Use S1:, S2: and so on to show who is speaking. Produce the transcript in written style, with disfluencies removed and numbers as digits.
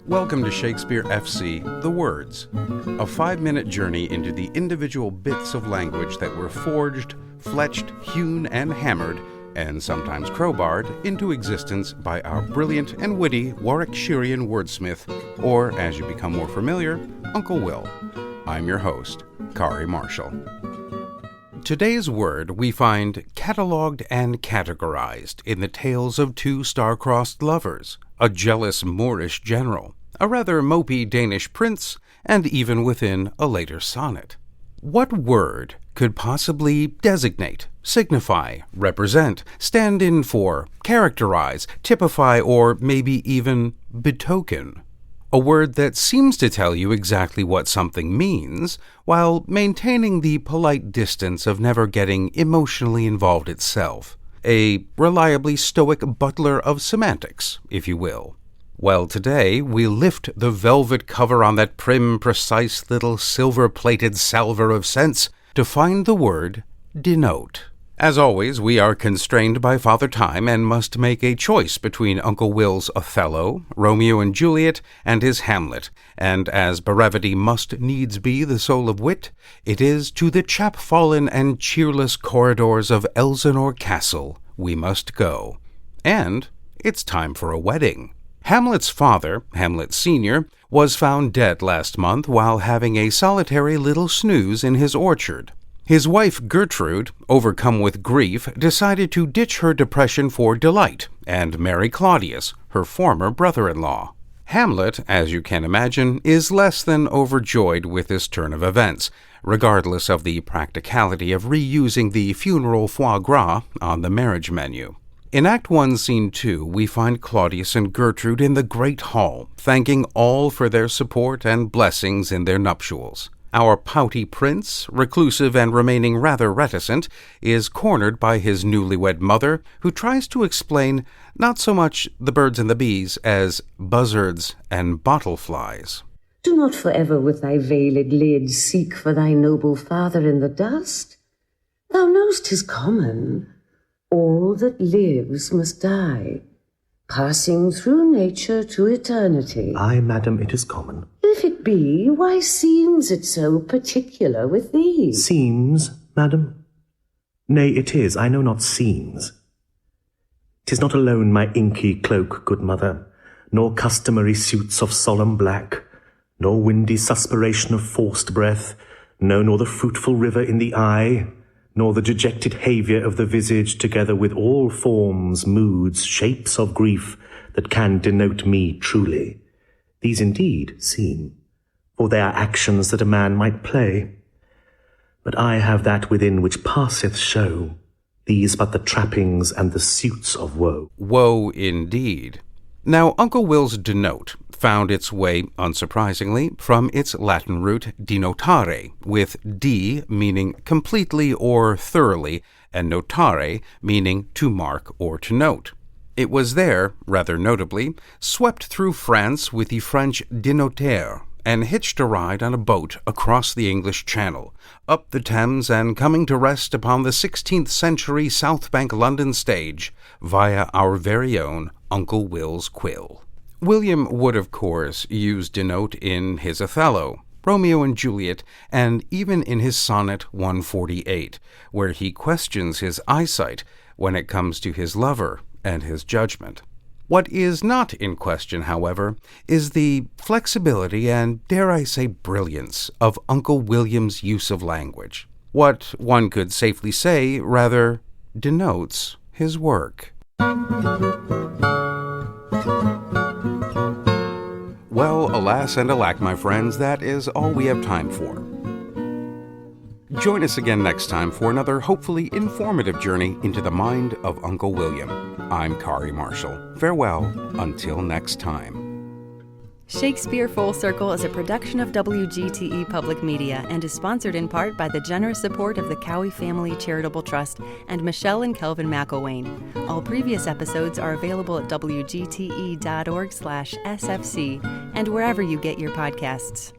S1: Welcome to Shakespeare FC, The Words, a 5-minute journey into the individual bits of language that were forged, fletched, hewn, and hammered, and sometimes crowbarred, into existence by our brilliant and witty Warwickshirian wordsmith, or, as you become more familiar, Uncle Will. I'm your host, Kari Marshall. Today's word we find catalogued and categorized in the tales of two star-crossed lovers, a jealous Moorish general, a rather mopey Danish prince, and even within a later sonnet. What word could possibly designate, signify, represent, stand in for, characterize, typify, or maybe even betoken? A word that seems to tell you exactly what something means, while maintaining the polite distance of never getting emotionally involved itself. A reliably stoic butler of semantics, if you will. Well, today we lift the velvet cover on that prim, precise little silver-plated salver of sense to find the word denote. As always, we are constrained by Father Time and must make a choice between Uncle Will's Othello, Romeo and Juliet, and his Hamlet, and as brevity must needs be the soul of wit, it is to the chap-fallen and cheerless corridors of Elsinore Castle we must go. And it's time for a wedding. Hamlet's father, Hamlet Sr., was found dead last month while having a solitary little snooze in his orchard. His wife Gertrude, overcome with grief, decided to ditch her depression for delight and marry Claudius, her former brother-in-law. Hamlet, as you can imagine, is less than overjoyed with this turn of events, regardless of the practicality of reusing the funeral foie gras on the marriage menu. In Act 1, Scene 2, we find Claudius and Gertrude in the great hall, thanking all for their support and blessings in their nuptials. Our pouty prince, reclusive and remaining rather reticent, is cornered by his newlywed mother, who tries to explain not so much the birds and the bees as buzzards and bottleflies.
S2: Do not forever with thy veiled lids seek for thy noble father in the dust. Thou know'st 'tis common. All that lives must die, passing through nature to eternity.
S3: Ay, madam, it is common.
S2: If it be, why seems it so particular with thee?
S3: Seems, madam? Nay, it is, I know not seems. 'Tis not alone my inky cloak, good mother, nor customary suits of solemn black, nor windy suspiration of forced breath, no, nor the fruitful river in the eye, nor the dejected haviour of the visage, together with all forms, moods, shapes of grief that can denote me truly. These indeed seem, for they are actions that a man might play. But I have that within which passeth show, these but the trappings and the suits of woe.
S1: Woe indeed. Now, Uncle Will's denote found its way, unsurprisingly, from its Latin root denotare, with de meaning completely or thoroughly, and notare meaning to mark or to note. It was there, rather notably, swept through France with the French denoteur, and hitched a ride on a boat across the English Channel, up the Thames, and coming to rest upon the 16th century South Bank London stage, via our very own Uncle Will's quill. William would, of course, use denote in his Othello, Romeo and Juliet, and even in his sonnet 148, where he questions his eyesight when it comes to his lover and his judgment. What is not in question, however, is the flexibility and, dare I say, brilliance of Uncle William's use of language. What one could safely say, rather, denotes his work. Well, alas and alack, my friends, that is all we have time for. Join us again next time for another hopefully informative journey into the mind of Uncle William. I'm Kari Marshall. Farewell until next time.
S4: Shakespeare Full Circle is a production of WGTE Public Media and is sponsored in part by the generous support of the Cowie Family Charitable Trust and Michelle and Kelvin McElwain. All previous episodes are available at wgte.org/sfc and wherever you get your podcasts.